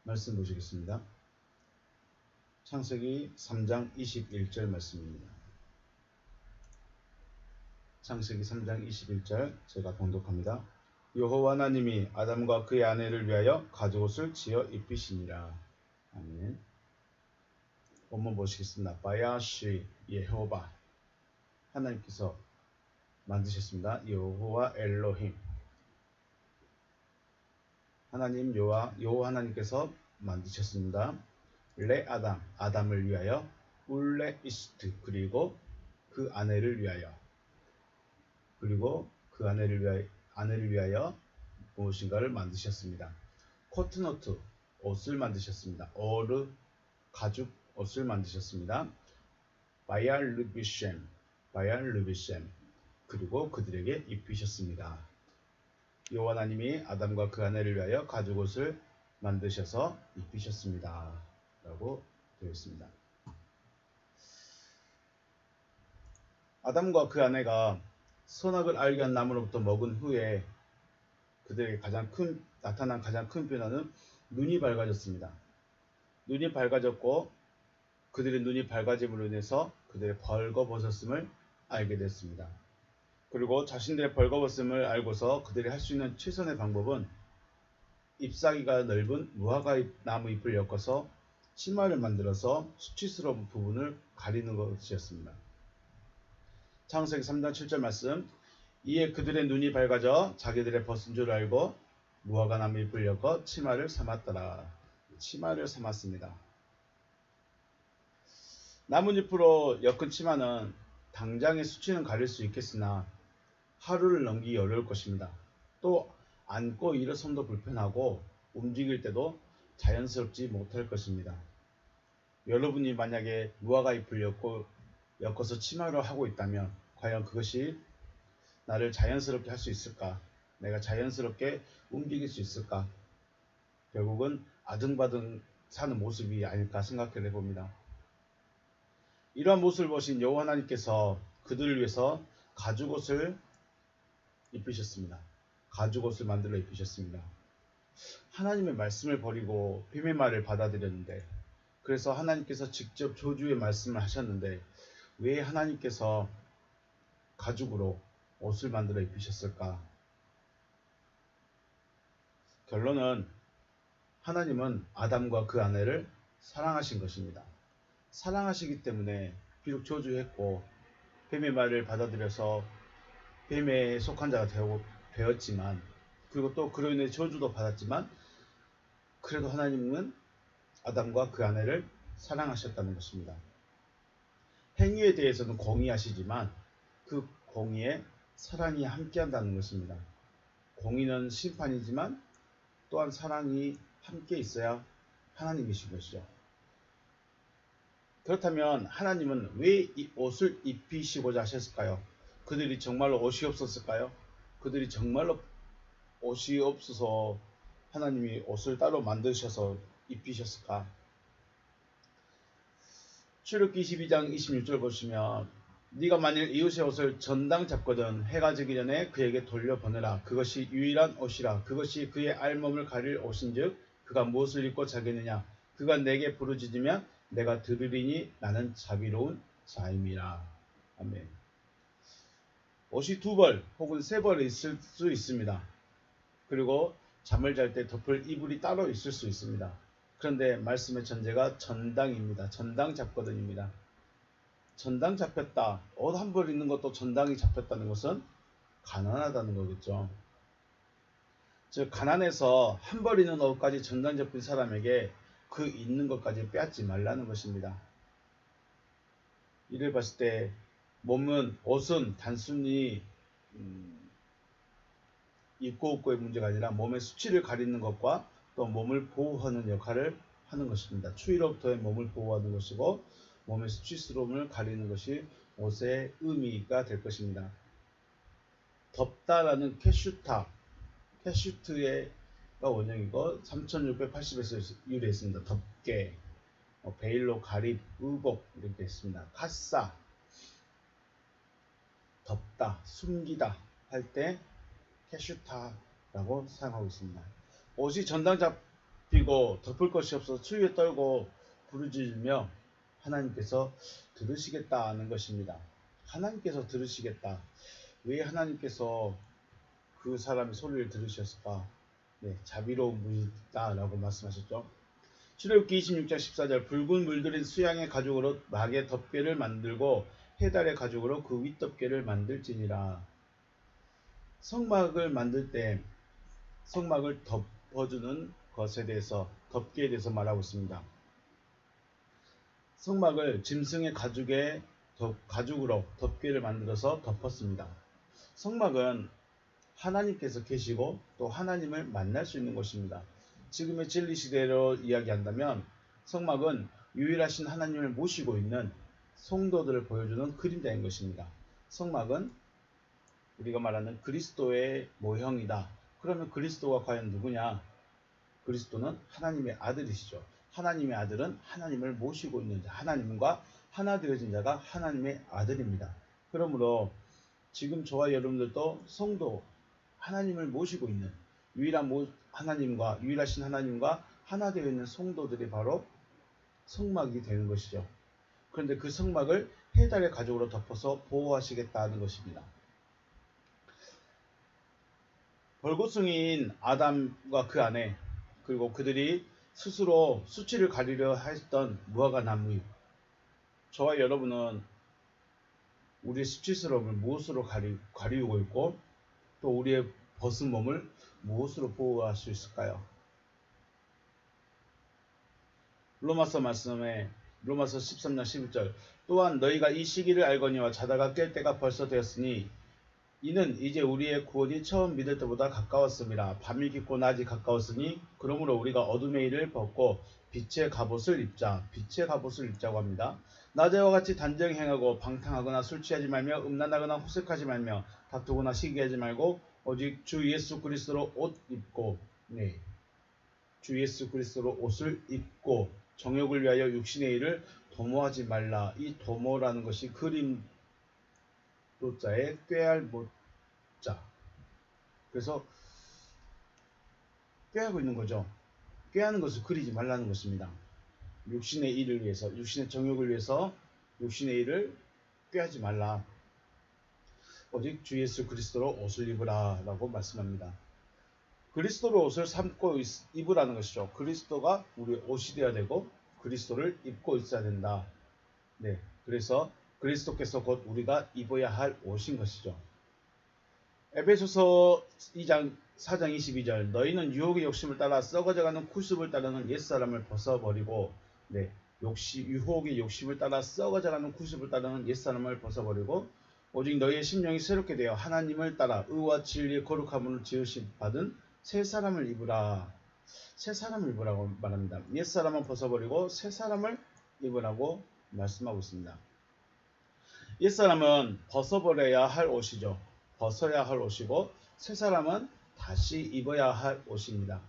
말씀 보시겠습니다. 창세기 3장 21절 말씀입니다. 창세기 3장 21절 제가 봉독합니다. 여호와 하나님이 아담과 그의 아내를 위하여 가죽옷을 지어 입히시니라. 아멘. 본문 보시겠습니다. 바야시 예호바 하나님께서 만드셨습니다. 여호와 엘로힘 하나님 여호와 하나님께서 만드셨습니다. 레 아담 아담을 위하여 울레 이스트 그리고 그 아내를 위하여 아내를 위하여 무엇인가를 만드셨습니다. 코트노트 옷을 만드셨습니다. 어르 가죽 옷을 만드셨습니다. 바얄르비셴 그리고 그들에게 입히셨습니다. 여호와 하나님이 아담과 그 아내를 위하여 가죽 옷을 만드셔서 입히셨습니다. 라고 되어 있습니다. 아담과 그 아내가 선악을 알게 한 나무로부터 먹은 후에 그들에게 나타난 가장 큰 변화는 눈이 밝아졌습니다. 눈이 밝아졌고 그들의 눈이 밝아짐으로 인해서 그들의 벌거벗었음을 알게 됐습니다. 그리고 자신들의 벌거벗음을 알고서 그들이 할 수 있는 최선의 방법은 잎사귀가 넓은 무화과 나무 잎을 엮어서 치마를 만들어서 수치스러운 부분을 가리는 것이었습니다. 창세기 3장 7절 말씀. 이에 그들의 눈이 밝아져 자기들의 벗은 줄 알고 무화과 나무 잎을 엮어 치마를 삼았더라. 치마를 삼았습니다. 나뭇잎으로 엮은 치마는 당장의 수치는 가릴 수 있겠으나 하루를 넘기기 어려울 것입니다. 또 앉고 일어선도 불편하고 움직일 때도 자연스럽지 못할 것입니다. 여러분이 만약에 무화과 잎을 엮어서 치마를 하고 있다면 과연 그것이 나를 자연스럽게 할 수 있을까? 내가 자연스럽게 움직일 수 있을까? 결국은 아등바등 사는 모습이 아닐까 생각해 봅니다. 이러한 모습을 보신 여호와 하나님께서 그들을 위해서 가죽옷을 입히셨습니다. 가죽옷을 만들어 입히셨습니다. 하나님의 말씀을 버리고 뱀의 말을 받아들였는데, 그래서 하나님께서 직접 저주의 말씀을 하셨는데 왜 하나님께서 가죽으로 옷을 만들어 입히셨을까? 결론은 하나님은 아담과 그 아내를 사랑하신 것입니다. 사랑하시기 때문에 비록 저주했고 뱀의 말을 받아들여서 뱀에 속한 자가 되었지만, 그리고 또 그로 인해 저주도 받았지만, 그래도 하나님은 아담과 그 아내를 사랑하셨다는 것입니다. 행위에 대해서는 공의하시지만 그 공의에 사랑이 함께한다는 것입니다. 공의는 심판이지만 또한 사랑이 함께 있어야 하나님이신 것이죠. 그렇다면 하나님은 왜 이 옷을 입히시고자 하셨을까요? 그들이 정말로 옷이 없었을까요? 그들이 정말로 옷이 없어서 하나님이 옷을 따로 만드셔서 입히셨을까? 출애굽기 22장 26절 보시면 네가 만일 이웃의 옷을 전당 잡거든 해가 지기 전에 그에게 돌려보내라. 그것이 유일한 옷이라. 그것이 그의 알몸을 가릴 옷인즉 그가 무엇을 입고 자겠느냐. 그가 내게 부르짖으면 내가 들으리니 나는 자비로운 자임이라. 아멘. 옷이 2벌 혹은 3벌 있을 수 있습니다. 그리고 잠을 잘 때 덮을 이불이 따로 있을 수 있습니다. 그런데 말씀의 전제가 전당입니다. 전당 잡거든입니다. 전당 잡혔다. 옷 한 벌 있는 것도 전당이 잡혔다는 것은 가난하다는 거겠죠. 즉 가난해서 한 벌 있는 옷까지 전당 잡힌 사람에게 그 있는 것까지 빼앗지 말라는 것입니다. 이를 봤을 때 옷은 단순히 입고 없고의 문제가 아니라 몸의 수치를 가리는 것과 또 몸을 보호하는 역할을 하는 것입니다. 추위로부터의 몸을 보호하는 것이고 몸의 수치스러움을 가리는 것이 옷의 의미가 될 것입니다. 덥다라는 캐슈트의 원형이고 3680에서 유래했습니다. 덥게, 베일로 가립, 의복 이렇게 했습니다. 카싸, 덥다, 숨기다 할 때 캐슈타라고 사용하고 있습니다. 옷이 전당 잡힌 덮이고 덮을 것이 없어 추위에 떨고 부르짖으며 하나님께서 들으시겠다는 것입니다. 하나님께서 들으시겠다. 왜 하나님께서 그 사람의 소리를 들으셨을까? 네, 자비로운 분이다라고 말씀하셨죠. 출애굽기 26장 14절 붉은 물들인 수양의 가죽으로 막의 덮개를 만들고 해달의 가죽으로 그 윗덮개를 만들지니라. 성막을 만들 때 성막을 덮어주는 것에 대해서 덮개에 대해서 말하고 있습니다. 성막을 짐승의 가죽으로 덮개를 만들어서 덮었습니다. 성막은 하나님께서 계시고 또 하나님을 만날 수 있는 곳입니다. 지금의 진리 시대로 이야기한다면 성막은 유일하신 하나님을 모시고 있는 성도들을 보여주는 그림자인 것입니다. 성막은 우리가 말하는 그리스도의 모형이다. 그러면 그리스도가 과연 누구냐? 그리스도는 하나님의 아들이시죠. 하나님의 아들은 하나님을 모시고 있는 자, 하나님과 하나 되어진 자가 하나님의 아들입니다. 그러므로 지금 저와 여러분들도 성도, 하나님을 모시고 있는 유일하신 하나님과 하나 되어 있는 성도들이 바로 성막이 되는 것이죠. 그런데 그 성막을 해달의 가죽으로 덮어서 보호하시겠다는 것입니다. 벌겋승인 아담과 그 아내, 그리고 그들이 스스로 수치를 가리려 했던 무화과 나무, 저와 여러분은 우리의 수치스러움을 무엇으로 가리우고 있고 또 우리의 벗은 몸을 무엇으로 보호할 수 있을까요? 로마서 말씀에 로마서 13장 11절 또한 너희가 이 시기를 알거니와 자다가 깰 때가 벌써 되었으니 이는 이제 우리의 구원이 처음 믿을 때보다 가까웠음이라. 밤이 깊고 낮이 가까웠으니 그러므로 우리가 어둠의 일을 벗고 빛의 갑옷을 입자고 합니다. 낮에와 같이 단정 행하고 방탕하거나 술 취하지 말며 음란하거나 호색하지 말며 다투거나 시기하지 말고 오직 주 예수 그리스도로 주 예수 그리스도로 옷을 입고 정욕을 위하여 육신의 일을 도모하지 말라. 이 도모라는 것이 그림 도자에 꾀할 못자. 그래서 꾀하고 있는 거죠. 꾀하는 것을 그리지 말라는 것입니다. 육신의 일을 위해서, 육신의 정욕을 위해서 육신의 일을 꾀하지 말라. 오직 주 예수 그리스도로 옷을 입으라 라고 말씀합니다. 그리스도로 옷을 삼고 입으라는 것이죠. 그리스도가 우리의 옷이 되어야 되고 그리스도를 입고 있어야 된다. 네, 그래서 그리스도께서 곧 우리가 입어야 할 옷인 것이죠. 에베소서 2장 4장 22절 너희는 유혹의 욕심을 따라 썩어져가는 쿠습을 따르는 옛사람을 벗어버리고 유혹의 욕심을 따라 썩어져가는 쿠습을 따르는 옛사람을 벗어버리고 오직 너희의 심령이 새롭게 되어 하나님을 따라 의와 진리의 거룩함을 지으심 받은 새 사람을 입으라. 새 사람을 입으라고 말합니다. 옛사람은 벗어버리고 새 사람을 입으라고 말씀하고 있습니다. 옛사람은 벗어버려야 할 옷이죠. 벗어야 할 옷이고 새 사람은 다시 입어야 할 옷입니다.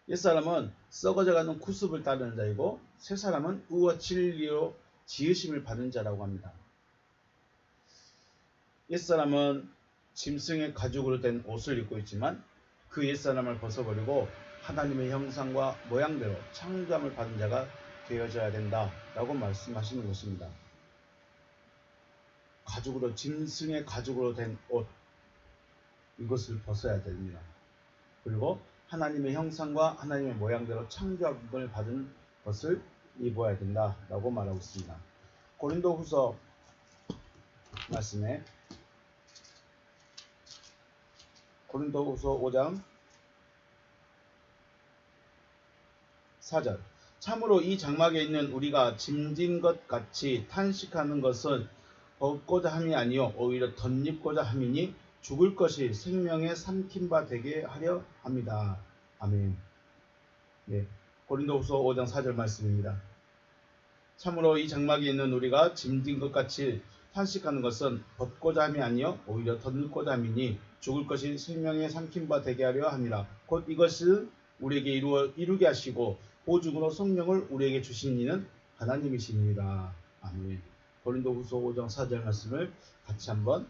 옛사람은 썩어져가는 쿠습을 따르는 자이고 새 사람은 의와 진리로 지으심을 받은 자라고 합니다. 옛사람은 짐승의 가죽으로 된 옷을 입고 있지만 그 옛사람을 벗어버리고 하나님의 형상과 모양대로 창조함을 받은 자가 되어져야 된다라고 말씀하시는 것입니다. 짐승의 가죽으로 된 옷, 이것을 벗어야 됩니다. 그리고 하나님의 형상과 하나님의 모양대로 창조함을 받은 것을 입어야 된다라고 말하고 있습니다. 고린도후서 말씀에 고린도후서 5장 4절 참으로 이 장막에 있는 우리가 짐진 것 같이 탄식하는 것은 벗고자 함이 아니요 오히려 덧입고자 함이니 죽을 것이 생명에 삼킨 바 되게 하려 합니다. 아멘. 네, 고린도후서 5장 4절 말씀입니다. 참으로 이 장막에 있는 우리가 짐진 것 같이 탄식하는 것은 벗고자 함이 아니요 오히려 덧입고자 함이니 죽을 것이 생명에 삼킨 바 되게 하려 합니다. 곧 이것을 우리에게 이루게 하시고 보증으로 성령을 우리에게 주신 이는 하나님이십니다. 아멘. 고린도후서 5장 4절 말씀을 같이 한번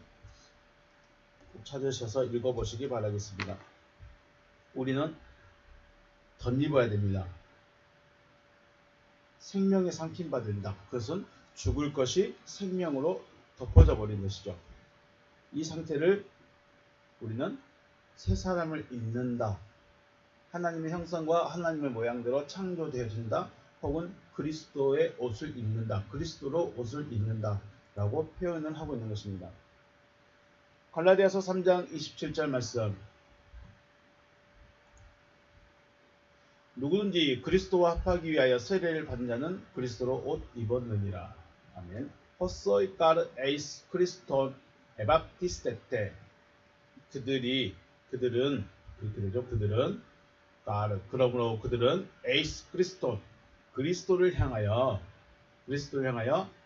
찾으셔서 읽어보시기 바라겠습니다. 우리는 덧입어야 됩니다. 생명에 삼킴 받는다. 그것은 죽을 것이 생명으로 덮어져 버린 것이죠. 이 상태를 우리는 새 사람을 입는다. 하나님의 형상과 하나님의 모양대로 창조되어진다. 혹은 그리스도의 옷을 입는다. 그리스도로 옷을 입는다. 라고 표현을 하고 있는 것입니다. 갈라디아서 3장 27절 말씀. 누구든지 그리스도와 합하기 위하여 세례를 받은 자는 그리스도로 옷 입었느니라. 아멘. 호소이 까르 에이스 크리스톤 에바티스테테. 그들은 그렇게 되죠. 그들은 까르. 그러므로 그들은 에이스 크리스톤 그리스도를 향하여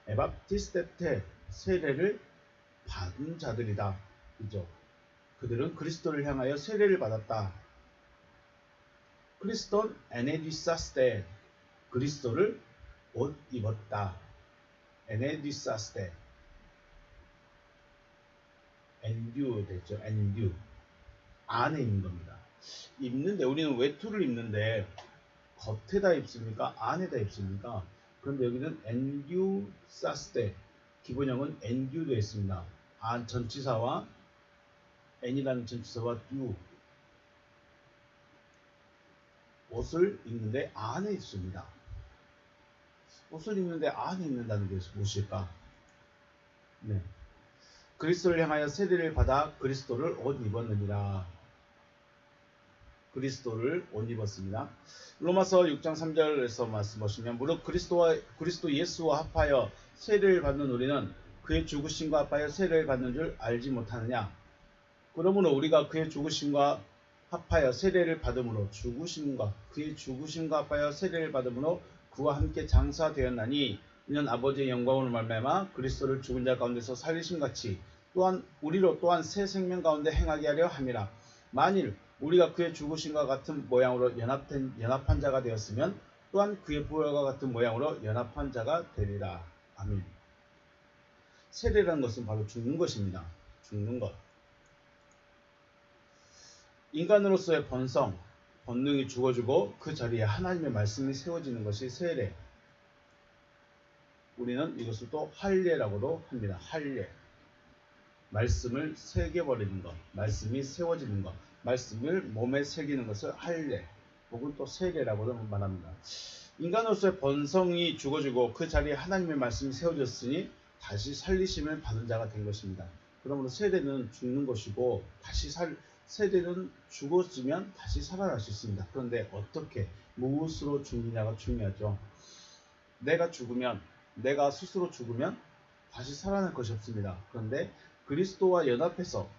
에바티스테테 세례를 받은 자들이다. 그죠? 그들은 그리스도를 향하여 세례를 받았다. 크리스톤 에네디사스테 그리스도를 옷 입었다. 에네디사스테 엔듀 됐죠. 엔듀 안에 있는 겁니다. 입는데 우리는 외투를 입는데 겉에다 입습니까? 안에다 입습니까? 그런데 여기는 엔듀사스테 기본형은 엔듀되어 있습니다. 안 전치사와 n이라는 전치사와 듀 옷을 입는데 안에 있습니다. 옷을 입는데 안에 있는다는 것이 무엇일까? 네. 그리스도를 향하여 세례를 받아 그리스도를 옷 입었느니라. 그리스도를 옷 입었습니다. 로마서 6장 3절에서 말씀하시면 무릇 그리스도 예수와 합하여 세례를 받는 우리는 그의 죽으심과 합하여 세례를 받는 줄 알지 못하느냐? 그러므로 우리가 그의 죽으심과 합하여 세례를 받음으로 그의 죽으심과 합하여 세례를 받음으로 그와 함께 장사되었나니 이는 아버지의 영광으로 말미암아 그리스도를 죽은 자 가운데서 살리심같이 또한 우리로 또한 새 생명 가운데 행하게 하려 함이라. 만일 우리가 그의 죽으심과 같은 모양으로 연합한 자가 되었으면 또한 그의 부활과 같은 모양으로 연합한 자가 되리라. 아멘. 세례라는 것은 바로 죽는 것입니다. 죽는 것. 인간으로서의 본능이 죽어지고 그 자리에 하나님의 말씀이 세워지는 것이 세례. 우리는 이것을 또 할례라고도 합니다. 할례. 말씀을 새겨버리는 것, 말씀이 세워지는 것, 말씀을 몸에 새기는 것을 할례 혹은 또 세례라고도 말합니다. 인간으로서의 본성이 죽어지고 그 자리에 하나님의 말씀이 세워졌으니 다시 살리심을 받은 자가 된 것입니다. 그러므로 세례는 죽는 것이고 세례는 죽었으면 다시 살아날 수 있습니다. 그런데 어떻게 무엇으로 죽느냐가 중요하죠. 내가 스스로 죽으면 다시 살아날 것이 없습니다. 그런데 그리스도와 연합해서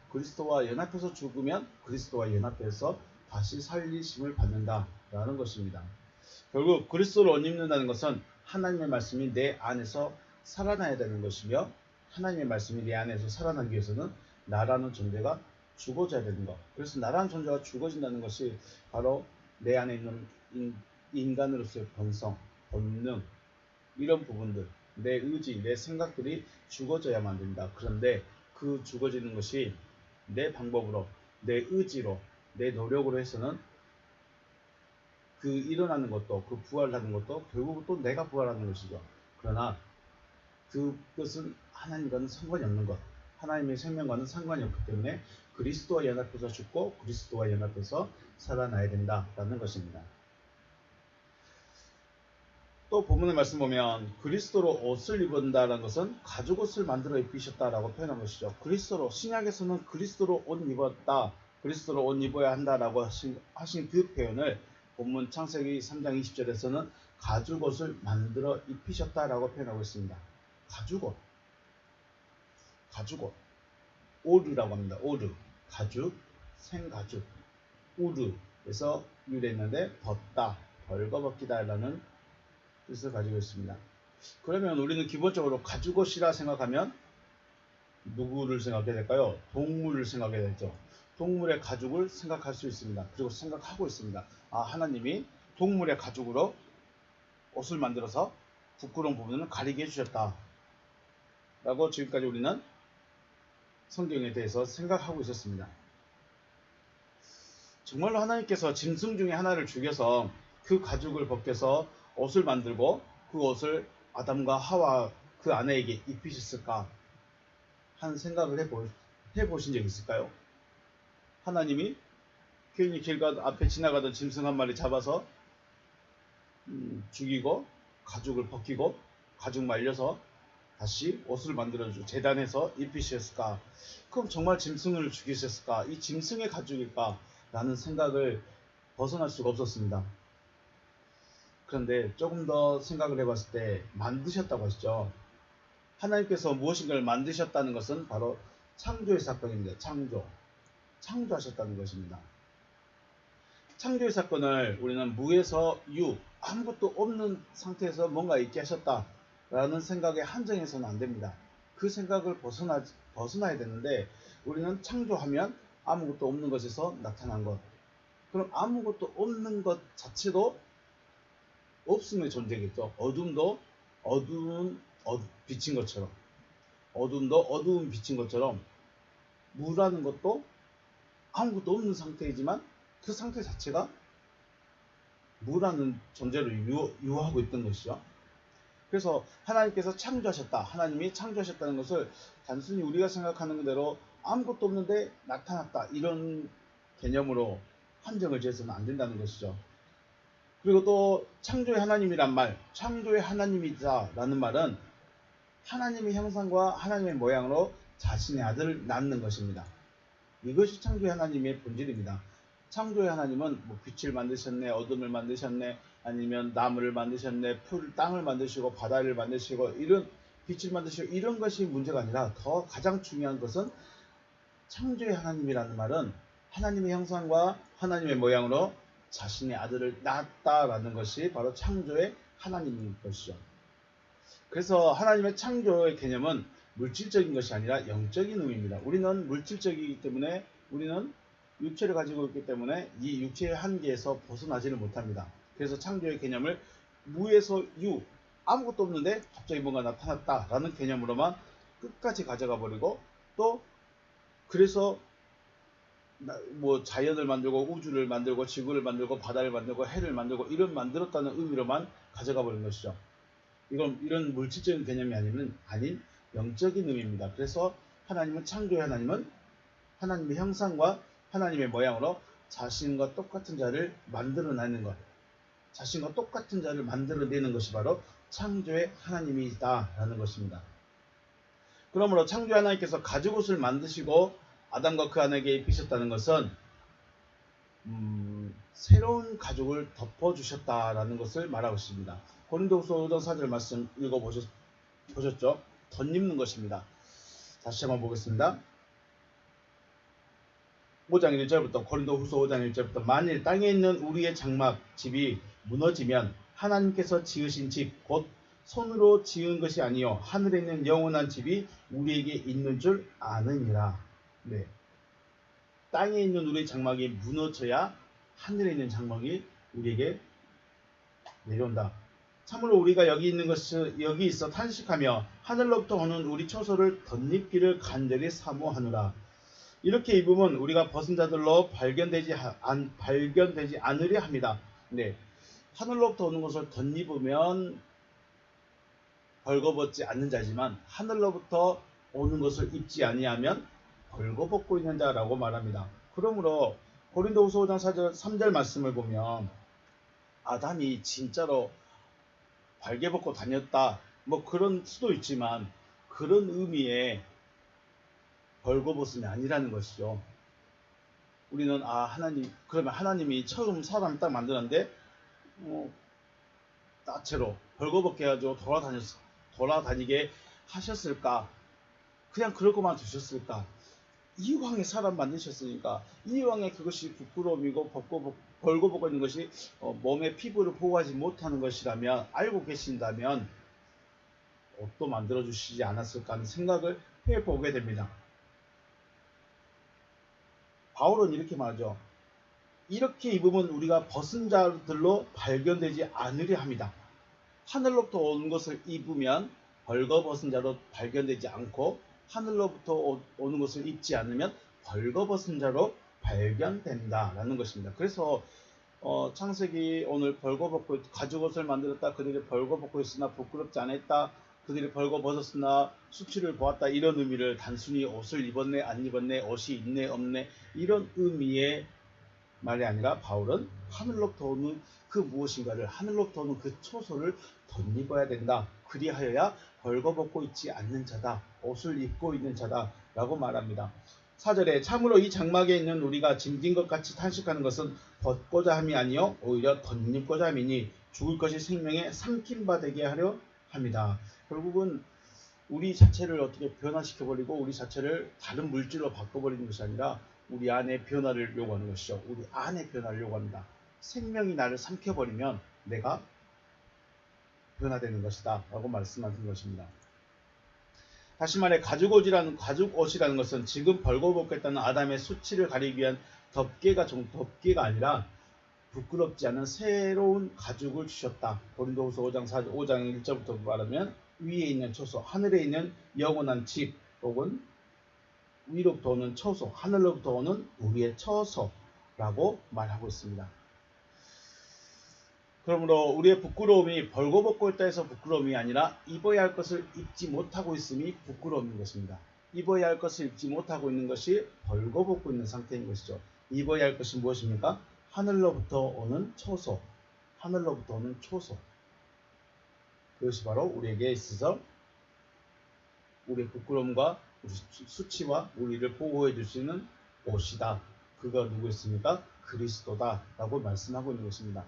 죽으면 그리스도와 연합해서 다시 살리심을 받는다라는 것입니다. 결국 그리스도를 옷 입는다는 것은 하나님의 말씀이 내 안에서 살아나야 되는 것이며 하나님의 말씀이 내 안에서 살아나기 위해서는 나라는 존재가 죽어져야 되는 것. 그래서 나라는 존재가 죽어진다는 것이 바로 내 안에 있는 인간으로서의 본능 이런 부분들, 내 의지, 내 생각들이 죽어져야만 된다. 그런데 그 죽어지는 것이 내 방법으로, 내 의지로, 내 노력으로 해서는 그 일어나는 것도, 그 부활하는 것도 결국 또 내가 부활하는 것이죠. 그러나 그것은 하나님과는 상관이 없는 것. 하나님의 생명과는 상관이 없기 때문에 그리스도와 연합해서 죽고 그리스도와 연합해서 살아나야 된다라는 것입니다. 또 본문의 말씀 보면 그리스도로 옷을 입은다는 것은 가죽옷을 만들어 입히셨다라고 표현한 것이죠. 신약에서는 그리스도로 옷 입었다, 그리스도로 옷 입어야 한다라고 하신 그 표현을 본문 창세기 3장 20절에서는 가죽옷을 만들어 입히셨다라고 표현하고 있습니다. 가죽옷, 오르라고 합니다. 오르, 가죽, 생가죽, 우르에서 유래했는데 벗다, 벌거벗기다라는 뜻을 가지고 있습니다. 그러면 우리는 기본적으로 가죽옷이라 생각하면 누구를 생각해야 될까요? 동물을 생각해야 되죠. 동물의 가죽을 생각할 수 있습니다. 그리고 생각하고 있습니다. 하나님이 동물의 가죽으로 옷을 만들어서 부끄러운 부분을 가리게 해주셨다 라고 지금까지 우리는 성경에 대해서 생각하고 있었습니다. 정말로 하나님께서 짐승 중에 하나를 죽여서 그 가죽을 벗겨서 옷을 만들고 그 옷을 아담과 하와 그 아내에게 입히셨을까 하는 생각을 해보신 적 있을까요? 하나님이 괜히 길 앞에 지나가던 짐승 한 마리 잡아서 죽이고 가죽을 벗기고 가죽 말려서 다시 옷을 만들어주고 재단해서 입히셨을까? 그럼 정말 짐승을 죽이셨을까? 이 짐승의 가죽일까? 라는 생각을 벗어날 수가 없었습니다. 그런데 조금 더 생각을 해봤을 때 만드셨다고 하시죠. 하나님께서 무엇인가를 만드셨다는 것은 바로 창조의 사건입니다. 창조하셨다는 것입니다. 창조의 사건을 우리는 무에서 유, 아무것도 없는 상태에서 뭔가 있게 하셨다라는 생각에 한정해서는 안 됩니다. 그 생각을 벗어나야 되는데 우리는 창조하면 아무것도 없는 것에서 나타난 것. 그럼 아무것도 없는 것 자체도 없음의 존재겠죠. 어둠도 어두운 빛인 것처럼, 어둠도 어두운 빛인 것처럼 무라는 것도 아무것도 없는 상태이지만 그 상태 자체가 무라는 존재로 유효하고 있던 것이죠. 그래서 하나님께서 창조하셨다. 하나님이 창조하셨다는 것을 단순히 우리가 생각하는 그대로 아무것도 없는데 나타났다. 이런 개념으로 한정을 지어서는 안 된다는 것이죠. 그리고 또 창조의 하나님이란 말, 창조의 하나님이다 라는 말은 하나님의 형상과 하나님의 모양으로 자신의 아들을 낳는 것입니다. 이것이 창조의 하나님의 본질입니다. 창조의 하나님은 뭐 빛을 만드셨네, 어둠을 만드셨네, 아니면 나무를 만드셨네, 땅을 만드시고 바다를 만드시고 이런 빛을 만드시고 이런 것이 문제가 아니라 더 가장 중요한 것은 창조의 하나님이라는 말은 하나님의 형상과 하나님의 모양으로 자신의 아들을 낳았다라는 것이 바로 창조의 하나님인 것이죠. 그래서 하나님의 창조의 개념은 물질적인 것이 아니라 영적인 의미입니다. 우리는 물질적이기 때문에 우리는 육체를 가지고 있기 때문에 이 육체의 한계에서 벗어나지를 못합니다. 그래서 창조의 개념을 무에서 유, 아무것도 없는데 갑자기 뭔가 나타났다라는 개념으로만 끝까지 가져가 버리고 또 그래서 뭐 자연을 만들고 우주를 만들고 지구를 만들고 바다를 만들고 해를 만들고 이런 만들었다는 의미로만 가져가 버린 것이죠. 이런 물질적인 개념이 아닌 영적인 의미입니다. 그래서 하나님은 창조의 하나님은 하나님의 형상과 하나님의 모양으로 자신과 똑같은 자를 만들어내는 것, 자신과 똑같은 자를 만들어내는 것이 바로 창조의 하나님이다라는 것입니다. 그러므로 창조의 하나님께서 가죽옷을 만드시고 아담과 그 아내에게 입히셨다는 것은 새로운 가죽을 덮어주셨다라는 것을 말하고 있습니다. 고린도후서 5장 4절 말씀 읽어보셨죠? 덧입는 것입니다. 다시 한번 보겠습니다. 5장 1절부터 고린도후서 5장 1절부터 만일 땅에 있는 우리의 장막 집이 무너지면 하나님께서 지으신 집 곧 손으로 지은 것이 아니요 하늘에 있는 영원한 집이 우리에게 있는 줄 아느니라. 네. 땅에 있는 우리의 장막이 무너져야 하늘에 있는 장막이 우리에게 내려온다. 참으로 우리가 여기 있어 탄식하며 하늘로부터 오는 우리 처소를 덧입기를 간절히 사모하노라. 이렇게 입으면 우리가 벗은 자들로 발견되지 않으려 합니다. 네. 하늘로부터 오는 것을 덧입으면 벌거벗지 않는 자지만 하늘로부터 오는 것을 입지 아니하면 벌거벗고 있는 자라고 말합니다. 그러므로 고린도후서 5장 3절 말씀을 보면 아담이 진짜로 발개벗고 다녔다 뭐 그런 수도 있지만 그런 의미의 벌거벗음이 아니라는 것이죠. 우리는 그러면 하나님이 처음 사람을 딱 만드는데 나체로 벌거벗게 해가지고 돌아다니게 하셨을까? 그냥 그럴 것만 두셨을까? 이왕에 사람 만드셨으니까 이왕에 그것이 부끄러움이고 벌거벗고 있는 것이 몸의 피부를 보호하지 못하는 것이라면 알고 계신다면 옷도 만들어주시지 않았을까 하는 생각을 해보게 됩니다. 바울은 이렇게 말하죠. 이렇게 입으면 우리가 벗은 자들로 발견되지 않으려 합니다. 하늘로부터 온 것을 입으면 벌거벗은 자로 발견되지 않고 하늘로부터 오는 것을 입지 않으면 벌거벗은 자로 발견된다라는 것입니다. 그래서 창세기 오늘 벌거벗고 가죽옷을 만들었다. 그들이 벌거벗고 있으나 부끄럽지 않았다. 그들이 벌거벗었으나 수치를 보았다. 이런 의미를 단순히 옷을 입었네 안 입었네 옷이 있네 없네 이런 의미의 말이 아니라 바울은 하늘로부터 오는 그 무엇인가를 하늘로부터 오는 그 초소를 덧입어야 된다. 그리하여야 벌거벗고 있지 않는 자다. 옷을 입고 있는 자다. 라고 말합니다. 4절에 참으로 이 장막에 있는 우리가 짐진 것 같이 탄식하는 것은 벗고자 함이 아니요 오히려 덧입고자 함이니 죽을 것이 생명에 삼킨 바 되게 하려 합니다. 결국은 우리 자체를 어떻게 변화시켜버리고 우리 자체를 다른 물질로 바꿔버리는 것이 아니라 우리 안에 변화를 요구하는 것이죠. 우리 안에 변화를 요구합니다. 생명이 나를 삼켜버리면 내가 변화되는 것이다 라고 말씀하신 것입니다. 다시 말해 가죽옷이라는 것은 지금 벌거벗겠다는 아담의 수치를 가리기 위한 덮개가 아니라 부끄럽지 않은 새로운 가죽을 주셨다. 고린도후서 5장 1절부터 말하면 위에 있는 초소, 하늘에 있는 영원한 집, 혹은 위로부터 오는 처소, 하늘로부터 오는 우리의 처소라고 말하고 있습니다. 그러므로 우리의 부끄러움이 벌거벗고 있다 해서 부끄러움이 아니라 입어야 할 것을 입지 못하고 있음이 부끄러움인 것입니다. 입어야 할 것을 입지 못하고 있는 것이 벌거벗고 있는 상태인 것이죠. 입어야 할 것이 무엇입니까? 하늘로부터 오는 처소, 하늘로부터 오는 초소. 그것이 바로 우리에게 있어서 우리의 부끄러움과 우리 수치와 우리를 보호해 줄 수 있는 옷이다. 그가 누구였습니까? 그리스도다 라고 말씀하고 있는 것입니다.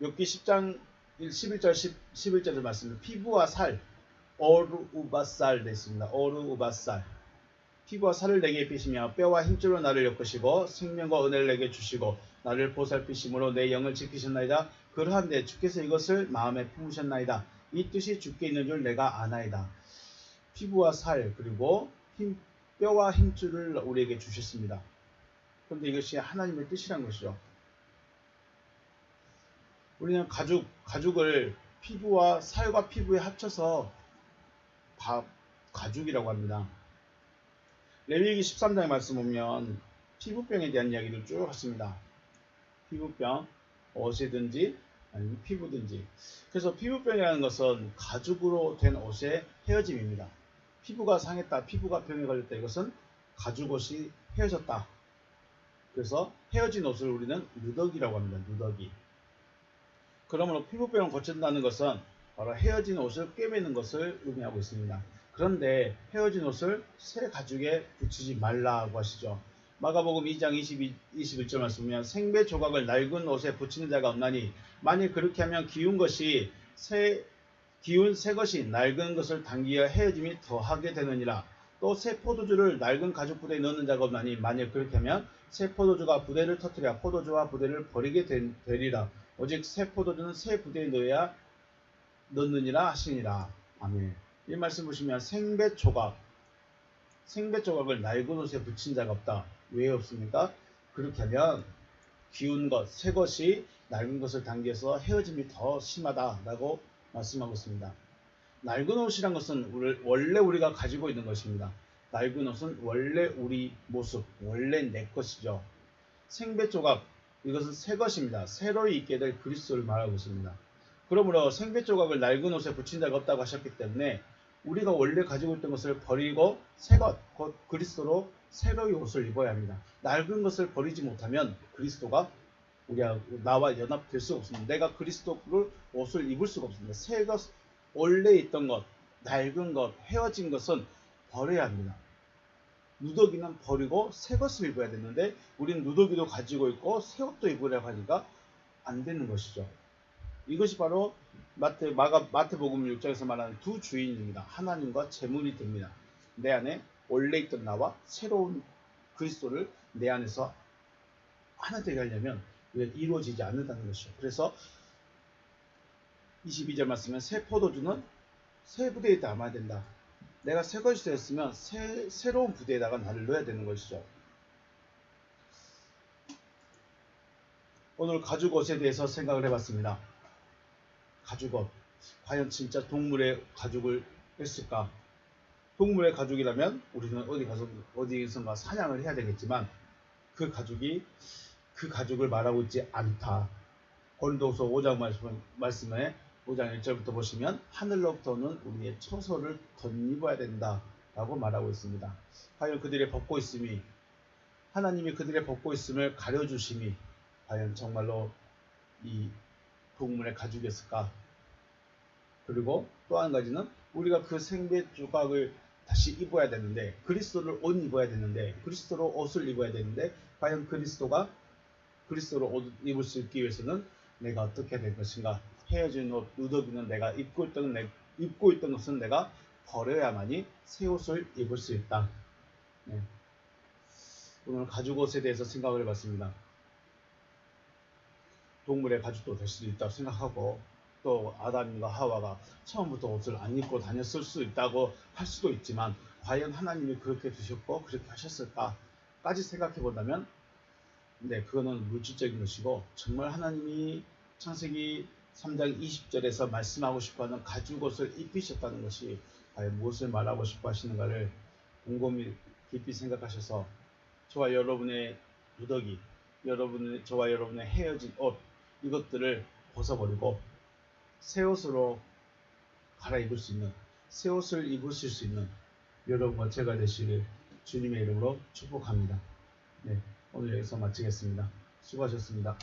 욥기 10장 11절 11절의 말씀은 피부와 살, 어루우바살 됐습니다. 어루우바살. 피부와 살을 내게 입히시며 뼈와 힘줄로 나를 엮으시고 생명과 은혜를 내게 주시고 나를 보살피심으로 내 영을 지키셨나이다. 그러한데 주께서 이것을 마음에 품으셨나이다. 이 뜻이 주께 있는 줄 내가 아나이다. 피부와 살 그리고 뼈와 힘줄을 우리에게 주셨습니다. 그런데 이것이 하나님의 뜻이란 것이죠. 우리는 가죽을 피부와 살과 피부에 합쳐서 가죽이라고 합니다. 레위기 13장의 말씀 보면 피부병에 대한 이야기를 쭉 했습니다. 피부병, 옷이든지 아니면 피부든지. 그래서 피부병이라는 것은 가죽으로 된 옷의 헤어짐입니다. 피부가 상했다, 피부가 병에 걸렸다. 이것은 가죽옷이 헤어졌다. 그래서 헤어진 옷을 우리는 누더기라고 합니다. 누더기. 그러므로 피부병을 고친다는 것은 바로 헤어진 옷을 꿰매는 것을 의미하고 있습니다. 그런데 헤어진 옷을 새 가죽에 붙이지 말라고 하시죠. 마가복음 2장 21절 말씀 보면 생배 조각을 낡은 옷에 붙이는 자가 없나니 만일 그렇게 하면 기운 새 것이 낡은 것을 당기어 헤어짐이 더하게 되느니라. 또 새 포도주를 낡은 가죽 부대에 넣는 자가 없나니 만일 그렇게 하면 새 포도주가 부대를 터뜨려 포도주와 부대를 버리게 되리라. 오직 새 포도주는 새 부대에 넣느니라 하시니라. 아멘. 이 말씀 보시면 생배 조각을 낡은 옷에 붙인 자가 없다. 왜 없습니까? 그렇게 하면 기운 것, 새 것이 낡은 것을 당겨서 헤어짐이 더 심하다라고 말씀하고 있습니다. 낡은 옷이란 것은 원래 우리가 가지고 있는 것입니다. 낡은 옷은 원래 우리 모습, 원래 내 것이죠. 생배 조각, 이것은 새 것입니다. 새로 있게 될 그리스도를 말하고 있습니다. 그러므로 생배 조각을 낡은 옷에 붙인 자가 없다고 하셨기 때문에 우리가 원래 가지고 있던 것을 버리고 새것, 곧 그리스도로 새로운 옷을 입어야 합니다. 낡은 것을 버리지 못하면 그리스도가 나와 연합될 수가 없습니다. 내가 그리스도를 옷을 입을 수가 없습니다. 새 것, 원래 있던 것, 낡은 것, 헤어진 것은 버려야 합니다. 누더기는 버리고 새 것을 입어야 되는데 우리는 누더기도 가지고 있고 새 옷도 입으려고 하니까 안 되는 것이죠. 이것이 바로 마태복음 6장에서 말하는 두 주인입니다. 하나님과 재물이 됩니다. 내 안에 원래 있던 나와 새로운 그리스도를 내 안에서 하나 되게 하려면 이루어지지 않는다는 것이죠. 그래서 22절 말씀은 새 포도주는 새 부대에 담아야 된다. 내가 새 것이 되었으면 새로운 부대에다가 나를 넣어야 되는 것이죠. 오늘 가죽옷에 대해서 생각을 해봤습니다. 가죽옷. 과연 진짜 동물의 가죽을 했을까? 동물의 가죽이라면 우리는 어디선가 사냥을 해야 되겠지만 그 가죽을 말하고 있지 않다. 고린도후서 5장 말씀에 5장 1절부터 보시면 하늘로부터는 우리의 처소를 덧입어야 된다라고 말하고 있습니다. 과연 그들의 벗고 있음이 하나님이 그들의 벗고 있음을 가려주심이 과연 정말로 이 동물의 가죽이었을까? 그리고 또 한 가지는 우리가 그 생배 조각을 다시 입어야 되는데 그리스도를 옷 입어야 되는데 그리스도로 옷을 입어야 되는데 과연 그리스도로 옷 입을 수 있기 위해서는 내가 어떻게 될 것인가? 헤어진 옷, 누더기는 내가 입고 있던 옷은 내가 버려야만이 새 옷을 입을 수 있다. 네. 오늘 가죽 옷에 대해서 생각을 해봤습니다. 동물의 가죽도 될 수도 있다고 생각하고 또 아담과 하와가 처음부터 옷을 안 입고 다녔을 수 있다고 할 수도 있지만 과연 하나님이 그렇게 두셨고 그렇게 하셨을까까지 생각해 본다면 네, 그거는 물질적인 것이고 정말 하나님이 창세기 3장 20절에서 말씀하고 싶어하는 가죽옷을 입히셨다는 것이 과연 무엇을 말하고 싶어 하시는가를 곰곰이 깊이 생각하셔서 저와 여러분의 누더기, 저와 여러분의 헤어진 옷 이것들을 벗어버리고 새 옷으로 갈아입을 수 있는 새 옷을 입으실 수 있는 여러분과 제가 되시길 주님의 이름으로 축복합니다. 네, 오늘 여기서 마치겠습니다. 수고하셨습니다.